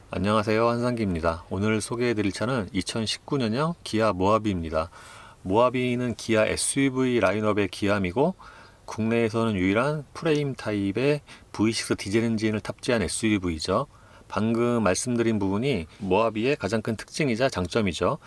안녕하세요, 한상기입니다. 오늘 소개해드릴 차는 2019년형 기아 모하비입니다. 모하비는 기아 SUV 라인업의 기함이고 국내에서는 유일한 프레임 타입의 V6 디젤 엔진을 탑재한 SUV죠. 방금 말씀드린 부분이 모하비의 가장 큰 특징이자 장점이죠.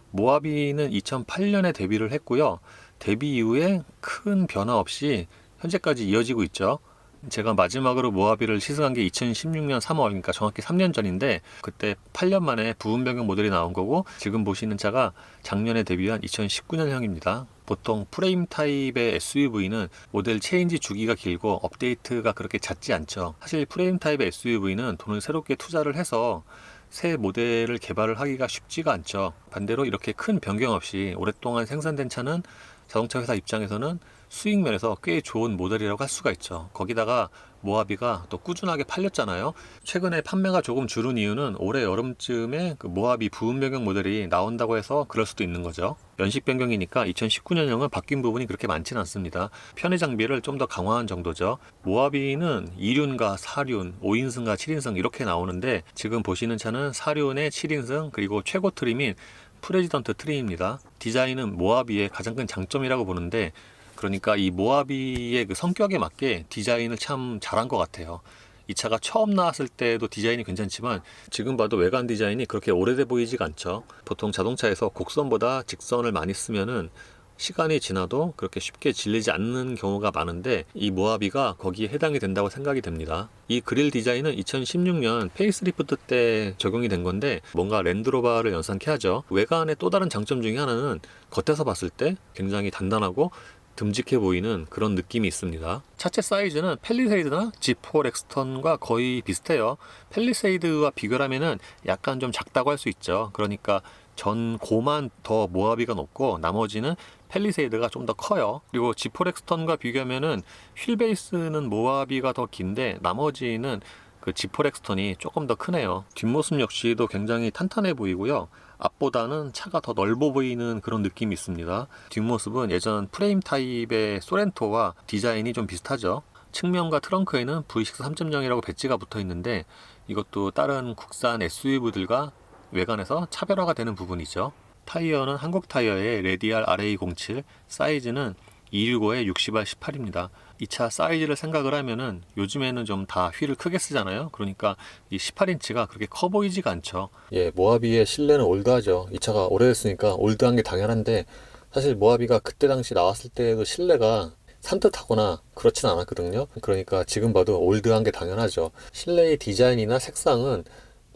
모하비는 2008년에 데뷔를 했고요. 데뷔 이후에 큰 변화 없이 현재까지 이어지고 있죠. 제가 마지막으로 모하비를 시승한 게 2016년 3월, 그러니까 정확히 3년 전인데 그때 8년 만에 부분 변경 모델이 나온 거고, 지금 보시는 차가 작년에 데뷔한 2019년형입니다. 보통 프레임 타입의 SUV는 모델 체인지 주기가 길고 업데이트가 그렇게 잦지 않죠. 사실 프레임 타입의 SUV는 돈을 새롭게 투자를 해서 새 모델을 개발을 하기가 쉽지가 않죠. 반대로 이렇게 큰 변경 없이 오랫동안 생산된 차는 자동차 회사 입장에서는 수익 면에서 꽤 좋은 모델이라고 할 수가 있죠. 거기다가 모하비가 또 꾸준하게 팔렸잖아요. 최근에 판매가 조금 줄은 이유는 올해 여름쯤에 그 모하비 부분 변경 모델이 나온다고 해서 그럴 수도 있는 거죠. 연식 변경이니까 2019년형은 바뀐 부분이 그렇게 많지는 않습니다. 편의 장비를 좀 더 강화한 정도죠. 모하비는 2륜과 4륜, 5인승과 7인승 이렇게 나오는데, 지금 보시는 차는 4륜의 7인승 그리고 최고 트림인 프레지던트 트림입니다. 디자인은 모하비의 가장 큰 장점이라고 보는데, 그러니까 이 모하비의 그 성격에 맞게 디자인을 참 잘한 것 같아요. 이 차가 처음 나왔을 때도 디자인이 괜찮지만 지금 봐도 외관 디자인이 그렇게 오래돼 보이지가 않죠. 보통 자동차에서 곡선보다 직선을 많이 쓰면은 시간이 지나도 그렇게 쉽게 질리지 않는 경우가 많은데, 이 모하비가 거기에 해당이 된다고 생각이 됩니다. 이 그릴 디자인은 2016년 페이스리프트 때 적용이 된 건데 뭔가 랜드로버를 연상케 하죠. 외관의 또 다른 장점 중에 하나는 겉에서 봤을 때 굉장히 단단하고 듬직해 보이는 그런 느낌이 있습니다. 차체 사이즈는 팰리세이드나 G4 렉스턴과 거의 비슷해요. 팰리세이드와 비교하면은 약간 좀 작다고 할 수 있죠. 그러니까 전 고만 더 모하비가 높고 나머지는 팰리세이드가 좀 더 커요. 그리고 G4 렉스턴과 비교하면은 휠 베이스는 모하비가 더 긴데 나머지는 그 G4 렉스턴이 조금 더 크네요. 뒷모습 역시도 굉장히 탄탄해 보이고요. 앞보다는 차가 더 넓어 보이는 그런 느낌이 있습니다. 뒷모습은 예전 프레임 타입의 소렌토와 디자인이 좀 비슷하죠. 측면과 트렁크에는 V6 3.0이라고 배지가 붙어 있는데 이것도 다른 국산 SUV들과 외관에서 차별화가 되는 부분이죠. 타이어는 한국 타이어의 레디알 RA07, 사이즈는 215에 60R 18입니다. 이 차 사이즈를 생각을 하면은 요즘에는 좀 다 휠을 크게 쓰잖아요. 그러니까 이 18인치가 그렇게 커 보이지가 않죠. 예, 모하비의 실내는 올드하죠. 이 차가 오래됐으니까 올드한 게 당연한데, 사실 모하비가 그때 당시 나왔을 때도 실내가 산뜻하거나 그렇진 않았거든요. 그러니까 지금 봐도 올드한 게 당연하죠. 실내의 디자인이나 색상은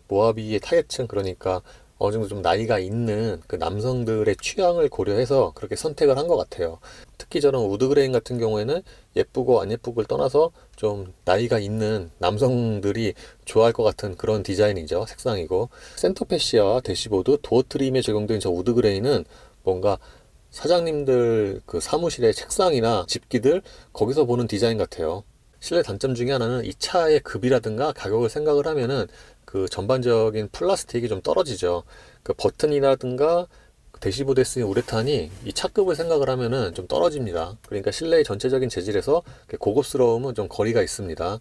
모하비의 타겟층, 그러니까 어느 정도 좀 나이가 있는 그 남성들의 취향을 고려해서 그렇게 선택을 한 것 같아요. 특히 저런 우드그레인 같은 경우에는 예쁘고 안 예쁘고를 떠나서 좀 나이가 있는 남성들이 좋아할 것 같은 그런 디자인이죠. 색상이고, 센터패시와 대시보드, 도어 트림에 적용된 저 우드그레인은 뭔가 사장님들 그 사무실의 책상이나 집기들 거기서 보는 디자인 같아요. 실내 단점 중에 하나는 이 차의 급이라든가 가격을 생각을 하면은 그 전반적인 플라스틱이 좀 떨어지죠. 그 버튼이라든가 대시보드에 쓰인 우레탄이 이 차급을 생각을 하면은 좀 떨어집니다. 그러니까 실내의 전체적인 재질에서 고급스러움은 좀 거리가 있습니다.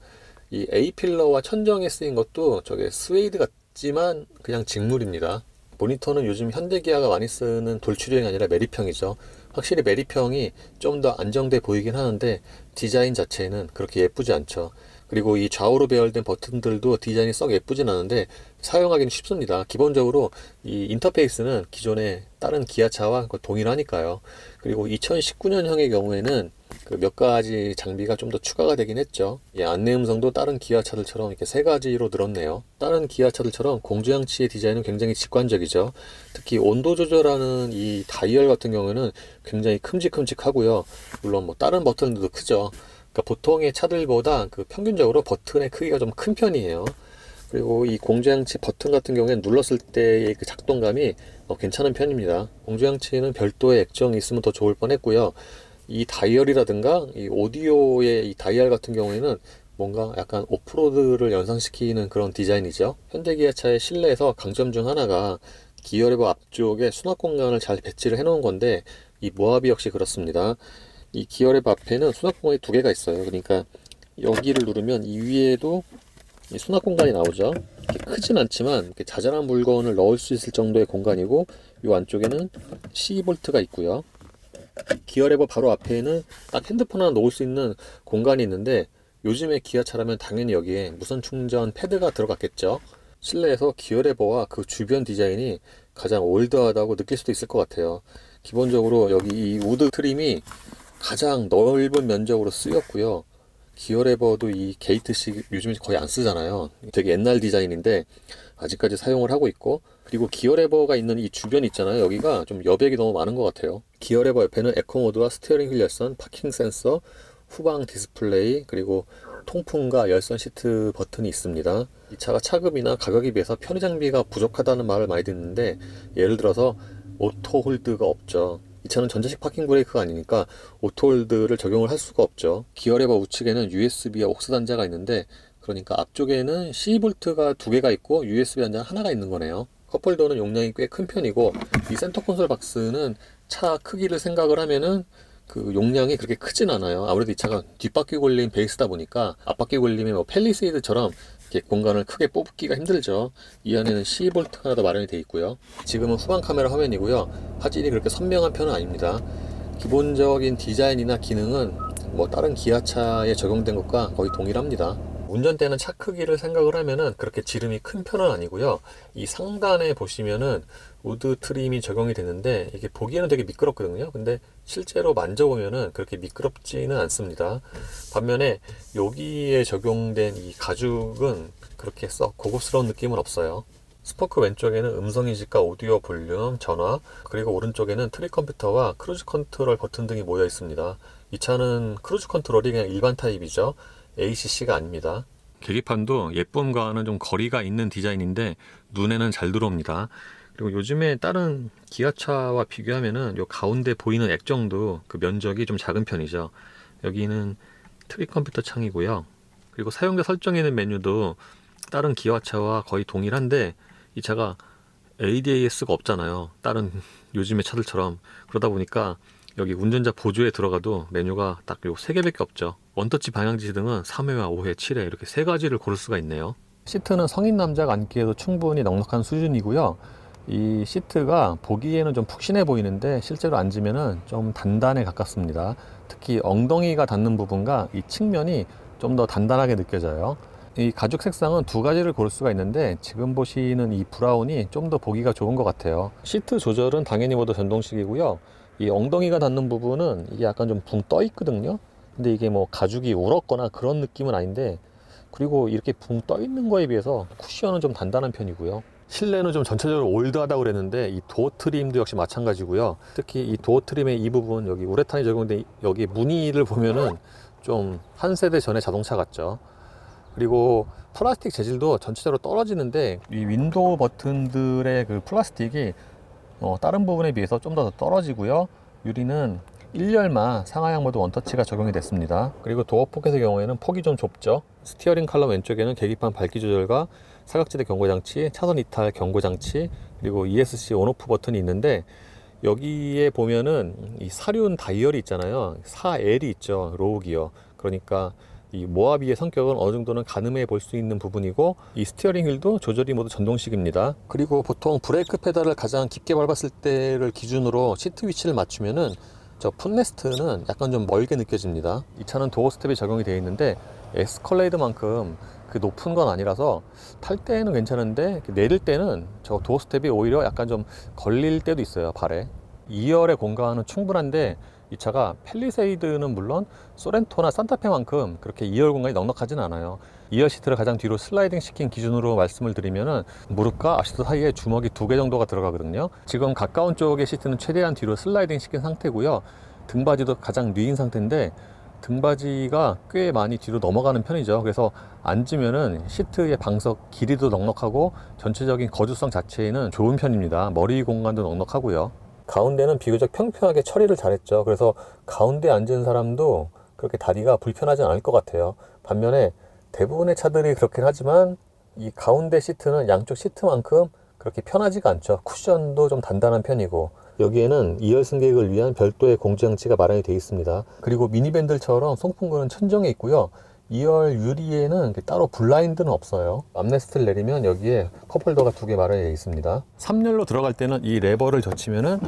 이 A필러와 천정에 쓰인 것도 저게 스웨이드 같지만 그냥 직물입니다. 모니터는 요즘 현대기아가 많이 쓰는 돌출형이 아니라 메리평이죠. 확실히 메리평이 좀 더 안정돼 보이긴 하는데 디자인 자체는 그렇게 예쁘지 않죠. 그리고 이 좌우로 배열된 버튼들도 디자인이 썩 예쁘진 않은데 사용하기는 쉽습니다. 기본적으로 이 인터페이스는 기존의 다른 기아차와 동일하니까요. 그리고 2019년형의 경우에는 그 몇 가지 장비가 좀 더 추가가 되긴 했죠. 안내 음성도 다른 기아차들처럼 이렇게 세 가지로 늘었네요. 다른 기아차들처럼 공조장치의 디자인은 굉장히 직관적이죠. 특히 온도 조절하는 이 다이얼 같은 경우에는 굉장히 큼직큼직하고요. 물론 뭐 다른 버튼들도 크죠. 그러니까 보통의 차들보다 그 평균적으로 버튼의 크기가 좀 큰 편이에요. 그리고 이 공조장치 버튼 같은 경우에는 눌렀을 때의 그 작동감이 괜찮은 편입니다. 공조장치는 별도의 액정이 있으면 더 좋을 뻔했고요. 이 다이얼이라든가 이 오디오의 이 다이얼 같은 경우에는 뭔가 약간 오프로드를 연상시키는 그런 디자인이죠. 현대기아차의 실내에서 강점 중 하나가 기어레버 앞쪽에 수납 공간을 잘 배치를 해 놓은 건데, 이 모하비 역시 그렇습니다. 이 기어레버 앞에는 수납 공간이 두 개가 있어요. 그러니까 여기를 누르면 이 위에도 이 수납 공간이 나오죠. 크진 않지만 이렇게 자잘한 물건을 넣을 수 있을 정도의 공간이고, 이 안쪽에는 C볼트가 있고요. 기어 레버 바로 앞에는 딱 핸드폰 하나 놓을 수 있는 공간이 있는데, 요즘에 기아차라면 당연히 여기에 무선 충전 패드가 들어갔겠죠. 실내에서 기어 레버와 그 주변 디자인이 가장 올드하다고 느낄 수도 있을 것 같아요. 기본적으로 여기 이 우드 트림이 가장 넓은 면적으로 쓰였고요. 기어 레버도 이 게이트식 요즘에 거의 안 쓰잖아요. 되게 옛날 디자인인데 아직까지 사용을 하고 있고, 그리고 기어 레버가 있는 이 주변 있잖아요. 여기가 좀 여백이 너무 많은 것 같아요. 기어 레버 옆에는 에코 모드와 스티어링 휠 열선, 파킹 센서, 후방 디스플레이, 그리고 통풍과 열선 시트 버튼이 있습니다. 이 차가 차급이나 가격에 비해서 편의 장비가 부족하다는 말을 많이 듣는데, 예를 들어서 오토 홀드가 없죠. 이 차는 전자식 파킹 브레이크가 아니니까 오토 홀드를 적용을 할 수가 없죠. 기어 레버 우측에는 USB와 옥스 단자가 있는데, 그러니까 앞쪽에는 C볼트가 두 개가 있고 USB 단자 하나가 있는 거네요. 컵홀더는 용량이 꽤 큰 편이고, 이 센터 콘솔 박스는 차 크기를 생각을 하면은 그 용량이 그렇게 크진 않아요. 아무래도 이 차가 뒷바퀴 굴림 베이스다 보니까 앞바퀴 굴림의 뭐 팰리세이드처럼 이렇게 공간을 크게 뽑기가 힘들죠. 이 안에는 C볼트가 하나 더 마련이 되어 있고요. 지금은 후방 카메라 화면이고요. 화질이 그렇게 선명한 편은 아닙니다. 기본적인 디자인이나 기능은 뭐 다른 기아차에 적용된 것과 거의 동일합니다. 운전대는 차 크기를 생각을 하면은 그렇게 지름이 큰 편은 아니고요. 이 상단에 보시면은 우드 트림이 적용이 되는데, 이게 보기에는 되게 미끄럽거든요. 근데 실제로 만져보면은 그렇게 미끄럽지는 않습니다. 반면에 여기에 적용된 이 가죽은 그렇게 썩 고급스러운 느낌은 없어요. 스포크 왼쪽에는 음성인식과 오디오 볼륨, 전화, 그리고 오른쪽에는 트릭 컴퓨터와 크루즈 컨트롤 버튼 등이 모여 있습니다. 이 차는 크루즈 컨트롤이 그냥 일반 타입이죠. ACC가 아닙니다. 계기판도 예쁨과는 좀 거리가 있는 디자인인데 눈에는 잘 들어옵니다. 그리고 요즘에 다른 기아차와 비교하면은 요 가운데 보이는 액정도 그 면적이 좀 작은 편이죠. 여기는 트릭 컴퓨터 창이고요. 그리고 사용자 설정에 있는 메뉴도 다른 기아차와 거의 동일한데, 이 차가 ADAS가 없잖아요. 다른 요즘의 차들처럼. 그러다 보니까 여기 운전자 보조에 들어가도 메뉴가 딱 요 3개밖에 없죠. 원터치 방향지시 등은 3회와 5회, 7회 이렇게 3가지를 고를 수가 있네요. 시트는 성인 남자가 앉기에도 충분히 넉넉한 수준이고요. 이 시트가 보기에는 좀 푹신해 보이는데 실제로 앉으면은 좀 단단에 가깝습니다. 특히 엉덩이가 닿는 부분과 이 측면이 좀 더 단단하게 느껴져요. 이 가죽 색상은 두 가지를 고를 수가 있는데, 지금 보시는 이 브라운이 좀 더 보기가 좋은 것 같아요. 시트 조절은 당연히 모두 전동식이고요. 이 엉덩이가 닿는 부분은 이게 약간 좀 붕 떠 있거든요. 근데 이게 뭐 가죽이 울었거나 그런 느낌은 아닌데, 그리고 이렇게 붕 떠 있는 거에 비해서 쿠션은 좀 단단한 편이고요. 실내는 좀 전체적으로 올드하다고 그랬는데, 이 도어 트림도 역시 마찬가지고요. 특히 이 도어 트림의 이 부분, 여기 우레탄이 적용된 여기 무늬를 보면은 좀 한 세대 전의 자동차 같죠. 그리고 플라스틱 재질도 전체적으로 떨어지는데, 이 윈도우 버튼들의 그 플라스틱이 다른 부분에 비해서 좀 더 떨어지고요. 유리는 1열만 상하향 모드 원터치가 적용이 됐습니다. 그리고 도어 포켓의 경우에는 폭이 좀 좁죠. 스티어링 칼럼 왼쪽에는 계기판 밝기 조절과 사각지대 경고장치, 차선 이탈 경고장치, 그리고 ESC 온오프 버튼이 있는데, 여기에 보면은 이 사륜 다이얼이 있잖아요. 4L이 있죠. 로우 기어. 그러니까 이 모하비의 성격은 어느 정도는 가늠해 볼 수 있는 부분이고, 이 스티어링 휠도 조절이 모두 전동식입니다. 그리고 보통 브레이크 페달을 가장 깊게 밟았을 때를 기준으로 시트 위치를 맞추면은 저 풋레스트는 약간 좀 멀게 느껴집니다. 이 차는 도어 스텝이 적용이 되어 있는데 에스컬레이드만큼 그 높은 건 아니라서 탈 때는 괜찮은데 내릴 때는 저 도어 스텝이 오히려 약간 좀 걸릴 때도 있어요, 발에. 2열의 공간은 충분한데 이 차가 팰리세이드는 물론 소렌토나 산타페만큼 그렇게 2열 공간이 넉넉하진 않아요. 2열 시트를 가장 뒤로 슬라이딩 시킨 기준으로 말씀을 드리면은 무릎과 앞시트 사이에 주먹이 2개 정도가 들어가거든요. 지금 가까운 쪽의 시트는 최대한 뒤로 슬라이딩 시킨 상태고요. 등받이도 가장 뉘인 상태인데 등받이가 꽤 많이 뒤로 넘어가는 편이죠. 그래서 앉으면은 시트의 방석 길이도 넉넉하고 전체적인 거주성 자체에는 좋은 편입니다. 머리 공간도 넉넉하고요. 가운데는 비교적 평평하게 처리를 잘했죠. 그래서 가운데 앉은 사람도 그렇게 다리가 불편하진 않을 것 같아요. 반면에 대부분의 차들이 그렇긴 하지만 이 가운데 시트는 양쪽 시트만큼 그렇게 편하지가 않죠. 쿠션도 좀 단단한 편이고, 여기에는 2열 승객을 위한 별도의 공조장치가 마련이 되어 있습니다. 그리고 미니밴들처럼 송풍구는 천정에 있고요. 2열 유리에는 따로 블라인드는 없어요. 암레스트를 내리면 여기에 컵홀더가 2개 마련되어 있습니다. 3열로 들어갈 때는 이 레버를 젖히면은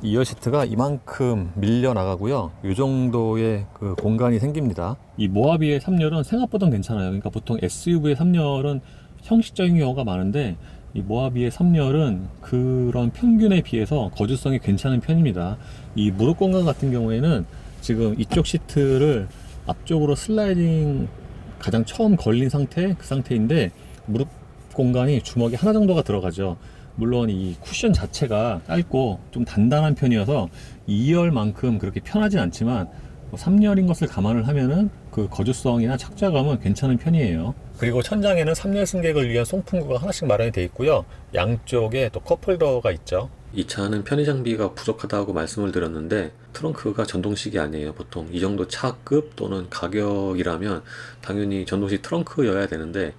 2열 시트가 이만큼 밀려 나가고요. 이 정도의 그 공간이 생깁니다. 이 모하비의 3열은 생각보다 괜찮아요. 그러니까 보통 SUV의 3열은 형식적인 경우가 많은데 이 모하비의 3열은 그런 평균에 비해서 거주성이 괜찮은 편입니다. 이 무릎 공간 같은 경우에는 지금 이쪽 시트를 앞쪽으로 슬라이딩 가장 처음 걸린 상태, 그 상태인데 무릎 공간이 주먹이 하나 정도가 들어가죠. 물론 이 쿠션 자체가 짧고 좀 단단한 편이어서 2열만큼 그렇게 편하진 않지만 3열인 것을 감안을 하면은 그 거주성이나 착좌감은 괜찮은 편이에요. 그리고 천장에는 3열 승객을 위한 송풍구가 하나씩 마련이 되어 있고요. 양쪽에 또 컵홀더가 있죠. 이 차는 편의 장비가 부족하다고 말씀을 드렸는데 트렁크가 전동식이 아니에요. 보통 이 정도 차급 또는 가격이라면 당연히 전동식 트렁크여야 되는데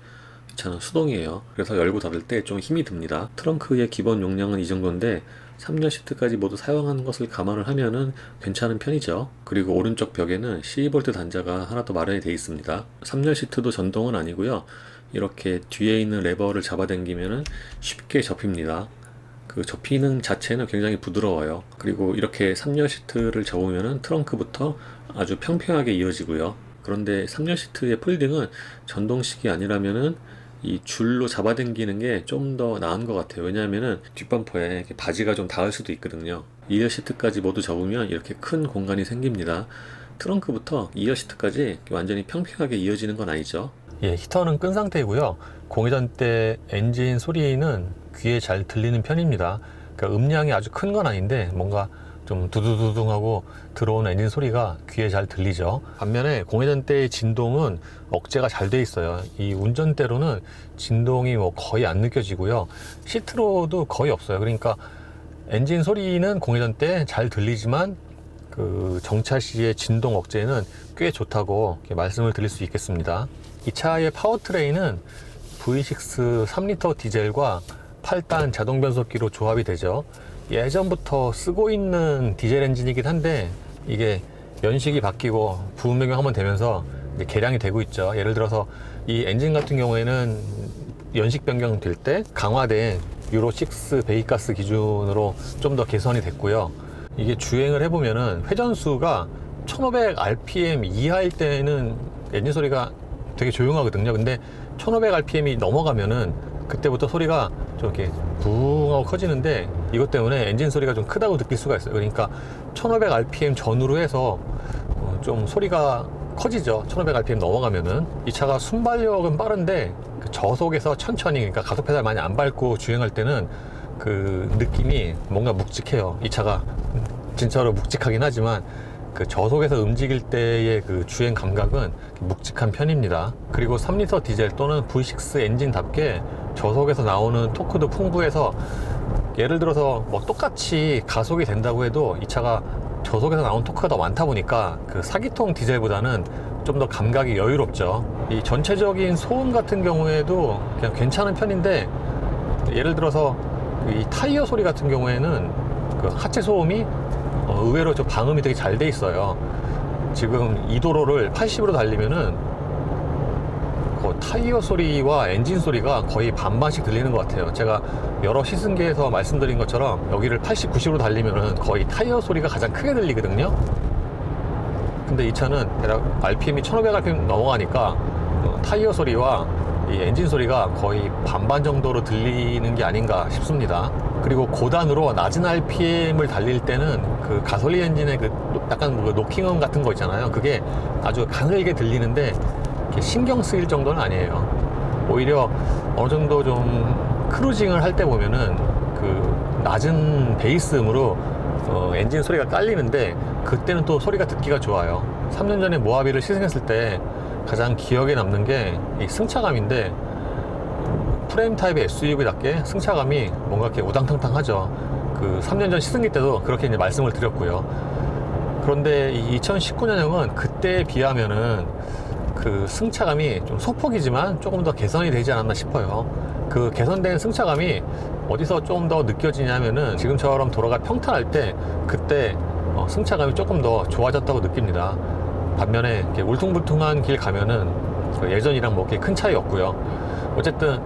이 차는 수동이에요. 그래서 열고 닫을 때 좀 힘이 듭니다. 트렁크의 기본 용량은 이 정도인데 3열 시트까지 모두 사용하는 것을 감안을 하면은 괜찮은 편이죠. 그리고 오른쪽 벽에는 12V 단자가 하나 더 마련이 되어 있습니다. 3열 시트도 전동은 아니고요. 이렇게 뒤에 있는 레버를 잡아당기면은 쉽게 접힙니다. 그 접히는 자체는 굉장히 부드러워요. 그리고 이렇게 3열 시트를 접으면은 트렁크부터 아주 평평하게 이어지고요. 그런데 3열 시트의 폴딩은 전동식이 아니라면은 이 줄로 잡아당기는 게 좀 더 나은 것 같아요. 왜냐하면은 뒷범퍼에 이렇게 바지가 좀 닿을 수도 있거든요. 2열 시트까지 모두 접으면 이렇게 큰 공간이 생깁니다. 트렁크부터 2열 시트까지 완전히 평평하게 이어지는 건 아니죠. 예, 히터는 끈 상태이고요. 공회전 때 엔진 소리는 귀에 잘 들리는 편입니다. 그러니까 음량이 아주 큰 건 아닌데 뭔가 좀 두두두둥하고 들어오는 엔진 소리가 귀에 잘 들리죠. 반면에 공회전 때의 진동은 억제가 잘 돼 있어요. 이 운전대로는 진동이 뭐 거의 안 느껴지고요. 시트로도 거의 없어요. 그러니까 엔진 소리는 공회전 때 잘 들리지만 그 정차 시의 진동 억제는 꽤 좋다고 말씀을 드릴 수 있겠습니다. 이 차의 파워트레인은 V6 3리터 디젤과 8단 자동 변속기로 조합이 되죠. 예전부터 쓰고 있는 디젤 엔진이긴 한데 이게 연식이 바뀌고 부품 변경하면 되면서 이제 개량이 되고 있죠. 예를 들어서 이 엔진 같은 경우에는 연식 변경될 때 강화된 유로6 배기가스 기준으로 좀 더 개선이 됐고요. 이게 주행을 해보면은 회전수가 1500rpm 이하일 때는 엔진 소리가 되게 조용하거든요. 근데 1500rpm이 넘어가면은 그때부터 소리가 좀 이렇게 붕하고 커지는데 이것 때문에 엔진 소리가 좀 크다고 느낄 수가 있어요. 그러니까 1500rpm 전후로 해서 좀 소리가 커지죠. 1500rpm 넘어가면은. 이 차가 순발력은 빠른데 그 저속에서 천천히, 그러니까 가속 페달 많이 안 밟고 주행할 때는 그 느낌이 뭔가 묵직해요. 이 차가 진짜로 묵직하긴 하지만 그 저속에서 움직일 때의 그 주행 감각은 묵직한 편입니다. 그리고 3리터 디젤 또는 V6 엔진답게 저속에서 나오는 토크도 풍부해서 예를 들어서 뭐 똑같이 가속이 된다고 해도 이 차가 저속에서 나온 토크가 더 많다 보니까 그 4기통 디젤보다는 좀 더 감각이 여유롭죠. 이 전체적인 소음 같은 경우에도 그냥 괜찮은 편인데 예를 들어서 이 타이어 소리 같은 경우에는 그 하체 소음이 의외로 좀 방음이 되게 잘 돼 있어요. 지금 이 도로를 80으로 달리면은 그 타이어 소리와 엔진 소리가 거의 반반씩 들리는 것 같아요. 제가 여러 시승기에서 말씀드린 것처럼 여기를 80, 90으로 달리면은 거의 타이어 소리가 가장 크게 들리거든요. 근데 이 차는 대략 RPM이 1500rpm 넘어가니까 타이어 소리와 이 엔진 소리가 거의 반반 정도로 들리는 게 아닌가 싶습니다. 그리고 고단으로 낮은 RPM을 달릴 때는 그 가솔린 엔진의 그 약간 뭐 노킹음 같은 거 있잖아요. 그게 아주 가늘게 들리는데 신경 쓰일 정도는 아니에요. 오히려 어느 정도 좀 크루징을 할 때 보면은 그 낮은 베이스음으로 엔진 소리가 깔리는데 그때는 또 소리가 듣기가 좋아요. 3년 전에 모하비를 시승했을 때 가장 기억에 남는 게 이 승차감인데 프레임 타입의 SUV답게 승차감이 뭔가 이렇게 우당탕탕하죠. 그 3년 전 시승기 때도 그렇게 이제 말씀을 드렸고요. 그런데 이 2019년형은 그때에 비하면은 그 승차감이 좀 소폭이지만 조금 더 개선이 되지 않았나 싶어요. 그 개선된 승차감이 어디서 조금 더 느껴지냐면은 지금처럼 도로가 평탄할 때 그때 승차감이 조금 더 좋아졌다고 느낍니다. 반면에 이렇게 울퉁불퉁한 길 가면은 그 예전이랑 뭐 큰 차이 없고요. 어쨌든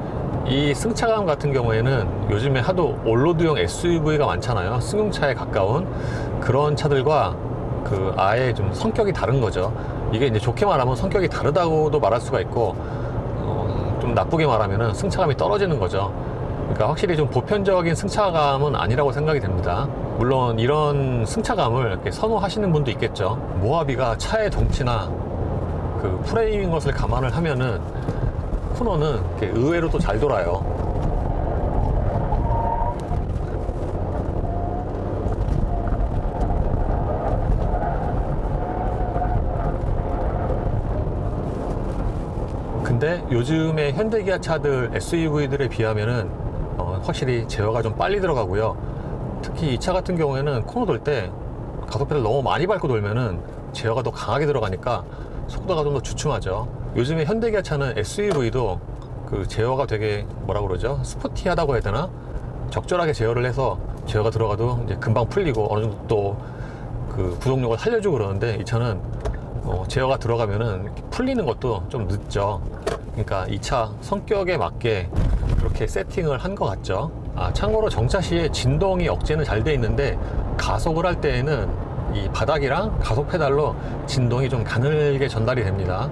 이 승차감 같은 경우에는 요즘에 하도 올로드용 SUV가 많잖아요. 승용차에 가까운 그런 차들과 그 아예 좀 성격이 다른 거죠. 이게 이제 좋게 말하면 성격이 다르다고도 말할 수가 있고, 좀 나쁘게 말하면은 승차감이 떨어지는 거죠. 그러니까 확실히 좀 보편적인 승차감은 아니라고 생각이 됩니다. 물론 이런 승차감을 이렇게 선호하시는 분도 있겠죠. 모하비가 차의 덩치나 그 프레임인 것을 감안을 하면은 코너는 이렇게 의외로 또 잘 돌아요. 근데 요즘에 현대기아 차들 SUV들에 비하면은 확실히 제어가 좀 빨리 들어가고요. 특히 이 차 같은 경우에는 코너 돌 때 가속 페달 너무 많이 밟고 돌면은 제어가 더 강하게 들어가니까 속도가 좀 더 주춤하죠. 요즘에 현대기아 차는 SUV도 그 제어가 되게 뭐라 그러죠? 스포티하다고 해야 되나? 적절하게 제어를 해서 제어가 들어가도 이제 금방 풀리고 어느 정도 또 그 구동력을 살려주고 그러는데, 이 차는 제어가 들어가면은 풀리는 것도 좀 늦죠. 그러니까 이 차 성격에 맞게 그렇게 세팅을 한 것 같죠. 참고로 정차 시에 진동이 억제는 잘 돼 있는데 가속을 할 때에는 이 바닥이랑 가속 페달로 진동이 좀 가늘게 전달이 됩니다.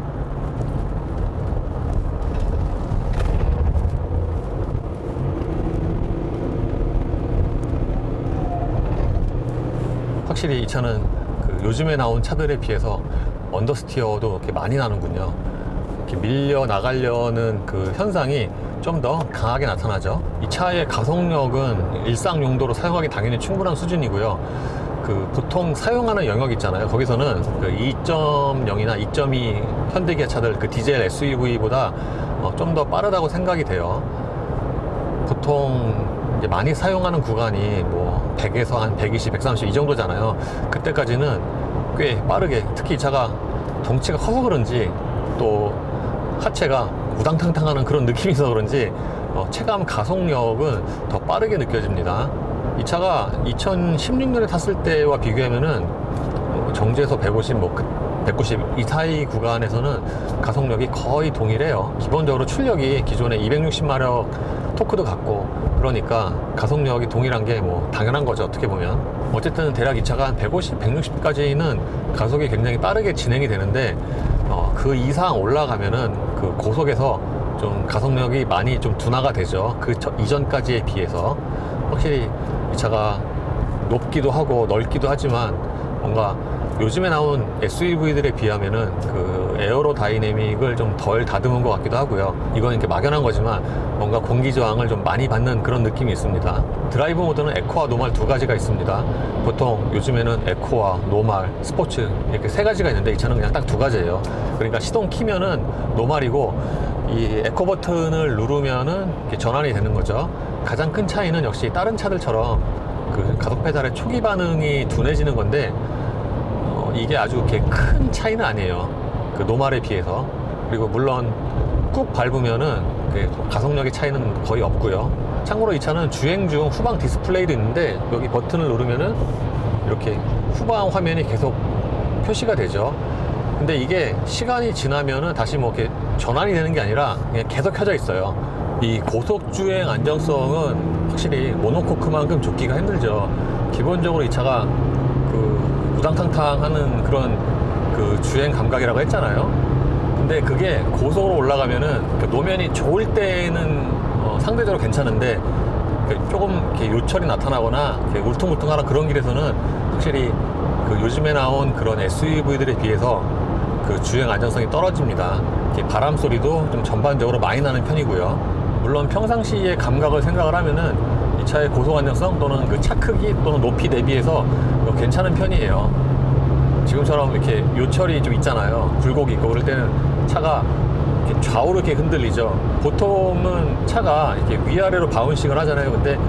확실히 이 차는 그 요즘에 나온 차들에 비해서 언더스티어도 이렇게 많이 나는군요. 이렇게 밀려 나가려는 그 현상이 좀 더 강하게 나타나죠. 이 차의 가속력은 일상 용도로 사용하기 당연히 충분한 수준이고요. 그 보통 사용하는 영역 있잖아요. 거기서는 그 2.0이나 2.2 현대기아 차들 그 디젤 SUV보다 좀 더 빠르다고 생각이 돼요. 보통 이제 많이 사용하는 구간이 뭐 100에서 한 120, 130 이 정도잖아요. 그때까지는 꽤 빠르게, 특히 이 차가 덩치가 커서 그런지 또 하체가 우당탕탕하는 그런 느낌이 있어서 그런지 체감 가속력은 더 빠르게 느껴집니다. 이 차가 2016년에 탔을 때와 비교하면은 정지에서 150, 190 이 사이 구간에서는 가속력이 거의 동일해요. 기본적으로 출력이 기존에 260마력 토크도 같고, 그러니까 가속력이 동일한 게 뭐 당연한 거죠, 어떻게 보면. 어쨌든 대략 이 차가 한 150, 160까지는 가속이 굉장히 빠르게 진행이 되는데, 그 이상 올라가면은 그 고속에서 좀 가속력이 많이 좀 둔화가 되죠. 그 이전까지에 비해서. 확실히 이 차가 높기도 하고 넓기도 하지만 뭔가 요즘에 나온 SUV들에 비하면은 그 에어로 다이내믹을 좀 덜 다듬은 것 같기도 하고요. 이건 이렇게 막연한 거지만 뭔가 공기 저항을 좀 많이 받는 그런 느낌이 있습니다. 드라이브 모드는 에코와 노멀 두 가지가 있습니다. 보통 요즘에는 에코와 노멀, 스포츠 이렇게 세 가지가 있는데 이 차는 그냥 딱 두 가지예요. 그러니까 시동 키면은 노멀이고, 이 에코 버튼을 누르면은 이렇게 전환이 되는 거죠. 가장 큰 차이는 역시 다른 차들처럼 그 가속 페달의 초기 반응이 둔해지는 건데, 이게 아주 이렇게 큰 차이는 아니에요. 그 노멀에 비해서. 그리고 물론 꾹 밟으면은 그 가속력의 차이는 거의 없고요. 참고로 이 차는 주행 중 후방 디스플레이도 있는데, 여기 버튼을 누르면은 이렇게 후방 화면이 계속 표시가 되죠. 근데 이게 시간이 지나면은 다시 뭐 이렇게 전환이 되는 게 아니라 그냥 계속 켜져 있어요. 이 고속 주행 안정성은 확실히 모노코크만큼 좋기가 힘들죠. 기본적으로 이 차가 그 우당탕탕 하는 그런 그 주행 감각이라고 했잖아요. 근데 그게 고속으로 올라가면은 그 노면이 좋을 때는 상대적으로 괜찮은데, 조금 이렇게 요철이 나타나거나 이렇게 울퉁불퉁하는 그런 길에서는 확실히 그 요즘에 나온 그런 SUV들에 비해서 그 주행 안정성이 떨어집니다. 이렇게 바람 소리도 좀 전반적으로 많이 나는 편이고요. 물론 평상시의 감각을 생각을 하면은 이 차의 고속 안정성 또는 그 차 크기 또는 높이 대비해서 괜찮은 편이에요. 지금처럼 이렇게 요철이 좀 있잖아요. 굴곡이 있고 그럴 때는 차가 이렇게 좌우로 이렇게 흔들리죠. 보통은 차가 이렇게 위아래로 바운싱을 하잖아요. 근데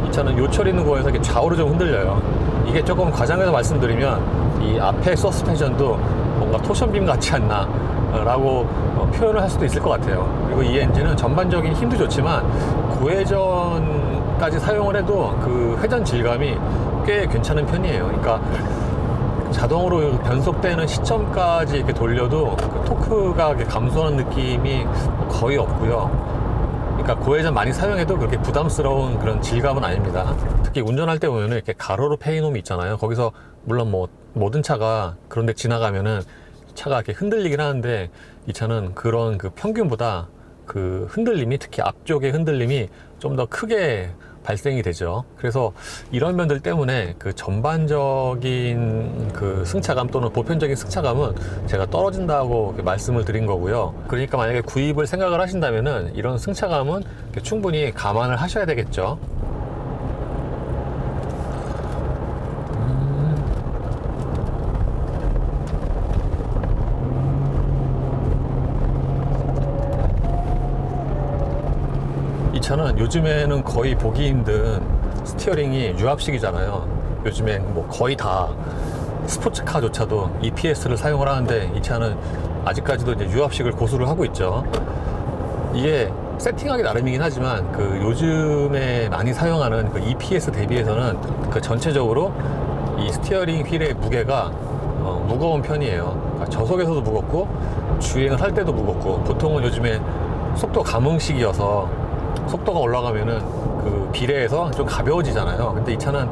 이 차는 요철 있는 거에서 이렇게 좌우로 좀 흔들려요. 이게 조금 과장해서 말씀드리면 이 앞에 서스펜션도 뭔가 토션빔 같지 않나 라고 표현을 할 수도 있을 것 같아요. 그리고 이 엔진은 전반적인 힘도 좋지만 고회전까지 사용을 해도 그 회전 질감이 꽤 괜찮은 편이에요. 그러니까 자동으로 변속되는 시점까지 이렇게 돌려도 그 토크가 이렇게 감소하는 느낌이 거의 없고요. 그러니까 고회전 많이 사용해도 그렇게 부담스러운 그런 질감은 아닙니다. 특히 운전할 때 보면은 이렇게 가로로 페이놈이 있잖아요. 거기서 물론 뭐 모든 차가 그런데 지나가면은 차가 이렇게 흔들리긴 하는데 이 차는 그런 그 평균보다 그 흔들림이, 특히 앞쪽의 흔들림이 좀 더 크게 발생이 되죠. 그래서 이런 면들 때문에 그 전반적인 그 승차감 또는 보편적인 승차감은 제가 떨어진다고 말씀을 드린 거고요. 그러니까 만약에 구입을 생각을 하신다면은 이런 승차감은 충분히 감안을 하셔야 되겠죠. 이 차는 요즘에는 거의 보기 힘든 스티어링이 유압식이잖아요. 요즘엔 뭐 거의 다 스포츠카조차도 EPS를 사용을 하는데 이 차는 아직까지도 이제 유압식을 고수를 하고 있죠. 이게 세팅하기 나름이긴 하지만 그 요즘에 많이 사용하는 그 EPS 대비해서는 그 전체적으로 이 스티어링 휠의 무게가 무거운 편이에요. 그러니까 저속에서도 무겁고 주행을 할 때도 무겁고, 보통은 요즘에 속도 감응식이어서 속도가 올라가면은 그 비례해서 좀 가벼워지잖아요. 근데 이 차는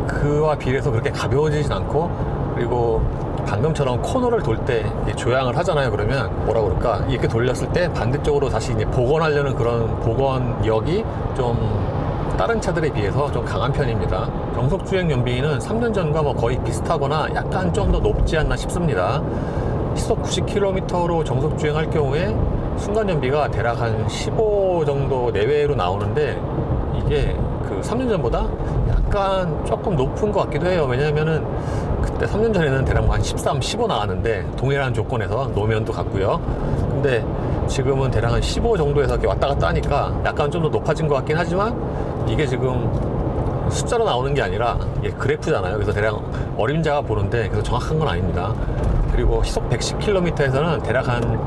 그와 비례해서 그렇게 가벼워지진 않고, 그리고 방금처럼 코너를 돌 때 조향을 하잖아요. 그러면 뭐라 그럴까, 이렇게 돌렸을 때 반대쪽으로 다시 이제 복원하려는 그런 복원력이 좀 다른 차들에 비해서 좀 강한 편입니다. 정속 주행 연비는 3년 전과 뭐 거의 비슷하거나 약간 좀 더 높지 않나 싶습니다. 시속 90km로 정속 주행할 경우에 순간 연비가 대략 한 15 정도 내외로 나오는데, 이게 그 3년 전보다 약간 조금 높은 것 같기도 해요. 왜냐면은 그때 3년 전에는 대략 한 13, 15 나왔는데 동일한 조건에서 노면도 같고요. 근데 지금은 대략 한 15 정도에서 이렇게 왔다 갔다 하니까 약간 좀 더 높아진 것 같긴 하지만, 이게 지금 숫자로 나오는 게 아니라 이게 그래프잖아요. 그래서 대략 어림자가 보는데 그래서 정확한 건 아닙니다. 그리고 시속 110km에서는 대략 한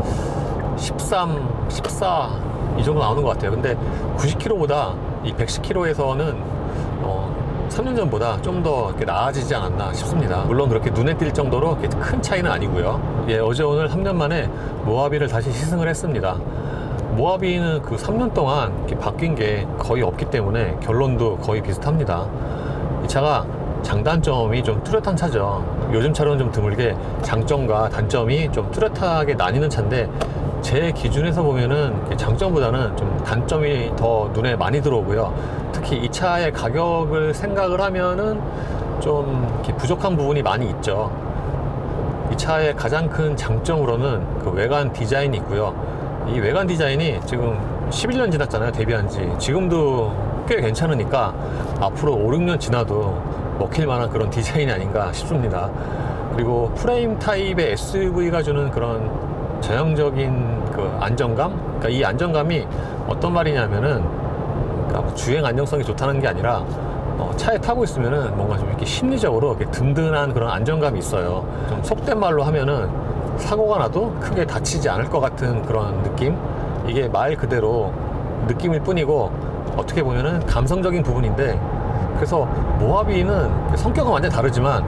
13, 14 이 정도 나오는 것 같아요. 근데 90km보다 이 110km에서는 3년 전보다 좀 더 나아지지 않았나 싶습니다. 물론 그렇게 눈에 띌 정도로 큰 차이는 아니고요. 예, 어제 오늘 3년 만에 모하비를 다시 시승을 했습니다. 모하비는 그 3년 동안 이렇게 바뀐 게 거의 없기 때문에 결론도 거의 비슷합니다. 이 차가 장단점이 좀 뚜렷한 차죠. 요즘 차로는 좀 드물게 장점과 단점이 좀 뚜렷하게 나뉘는 차인데, 제 기준에서 보면은 장점보다는 좀 단점이 더 눈에 많이 들어오고요. 특히 이 차의 가격을 생각을 하면은 좀 이렇게 부족한 부분이 많이 있죠. 이 차의 가장 큰 장점으로는 그 외관 디자인이 있고요. 이 외관 디자인이 지금 11년 지났잖아요, 데뷔한 지. 지금도 꽤 괜찮으니까 앞으로 5, 6년 지나도 먹힐 만한 그런 디자인이 아닌가 싶습니다. 그리고 프레임 타입의 SUV가 주는 그런 전형적인 그 안정감? 그러니까 이 안정감이 어떤 말이냐면은, 그러니까 주행 안정성이 좋다는 게 아니라 차에 타고 있으면은 뭔가 좀 이렇게 심리적으로 이렇게 든든한 그런 안정감이 있어요. 좀 속된 말로 하면은 사고가 나도 크게 다치지 않을 것 같은 그런 느낌? 이게 말 그대로 느낌일 뿐이고, 어떻게 보면은 감성적인 부분인데, 그래서 모하비는 성격은 완전히 다르지만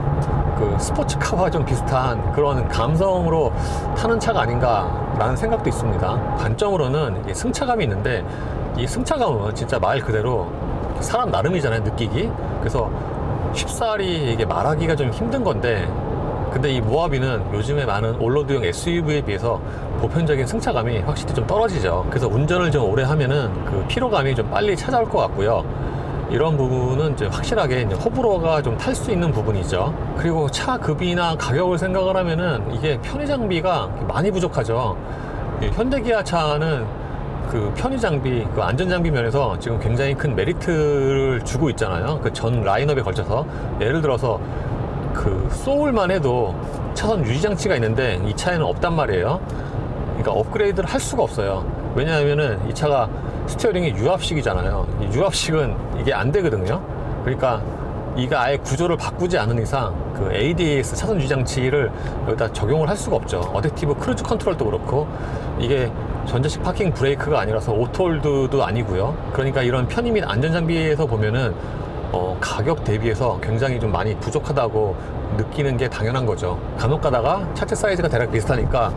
그 스포츠카와 좀 비슷한 그런 감성으로 타는 차가 아닌가라는 생각도 있습니다. 단점으로는 이게 승차감이 있는데, 이 승차감은 진짜 말 그대로 사람 나름이잖아요, 느끼기. 그래서 쉽사리 이게 말하기가 좀 힘든 건데, 근데 이 모하비는 요즘에 많은 올로드용 SUV에 비해서 보편적인 승차감이 확실히 좀 떨어지죠. 그래서 운전을 좀 오래 하면은 그 피로감이 좀 빨리 찾아올 것 같고요. 이런 부분은 이제 확실하게 이제 호불호가 좀 탈 수 있는 부분이죠. 그리고 차 급이나 가격을 생각을 하면은 이게 편의 장비가 많이 부족하죠. 현대기아 차는 그 편의 장비, 그 안전 장비 면에서 지금 굉장히 큰 메리트를 주고 있잖아요. 그 전 라인업에 걸쳐서 예를 들어서 그 소울만 해도 차선 유지 장치가 있는데 이 차에는 없단 말이에요. 그러니까 업그레이드를 할 수가 없어요. 왜냐하면은 이 차가 스티어링이 유압식이잖아요. 이 유압식은 이게 안 되거든요. 그러니까 이가 아예 구조를 바꾸지 않은 이상 그 ADAS 차선 유지 장치를 여기다 적용을 할 수가 없죠. 어댑티브 크루즈 컨트롤도 그렇고, 이게 전자식 파킹 브레이크가 아니라서 오토홀드도 아니고요. 그러니까 이런 편의 및 안전 장비에서 보면은 가격 대비해서 굉장히 좀 많이 부족하다고 느끼는 게 당연한 거죠. 간혹 가다가 차체 사이즈가 대략 비슷하니까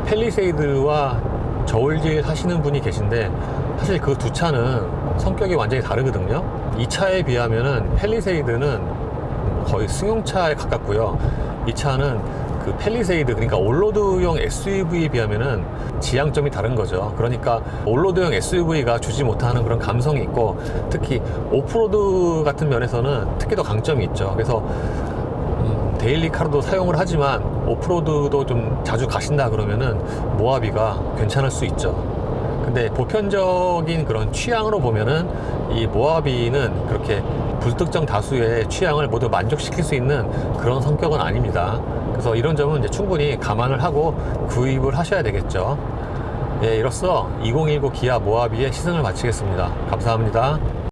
팰리세이드와 저울질 하시는 분이 계신데, 사실 그 두 차는 성격이 완전히 다르거든요. 이 차에 비하면은 팰리세이드는 거의 승용차에 가깝고요. 이 차는 그 팰리세이드, 그러니까 올로드용 SUV에 비하면은 지향점이 다른 거죠. 그러니까 올로드용 SUV가 주지 못하는 그런 감성이 있고, 특히 오프로드 같은 면에서는 특히 더 강점이 있죠. 그래서 데일리 카로도 사용을 하지만 오프로드도 좀 자주 가신다 그러면은 모하비가 괜찮을 수 있죠. 근데 보편적인 그런 취향으로 보면은 이 모하비는 그렇게 불특정 다수의 취향을 모두 만족시킬 수 있는 그런 성격은 아닙니다. 그래서 이런 점은 이제 충분히 감안을 하고 구입을 하셔야 되겠죠. 예, 이로써 2019 기아 모하비의 시승을 마치겠습니다. 감사합니다.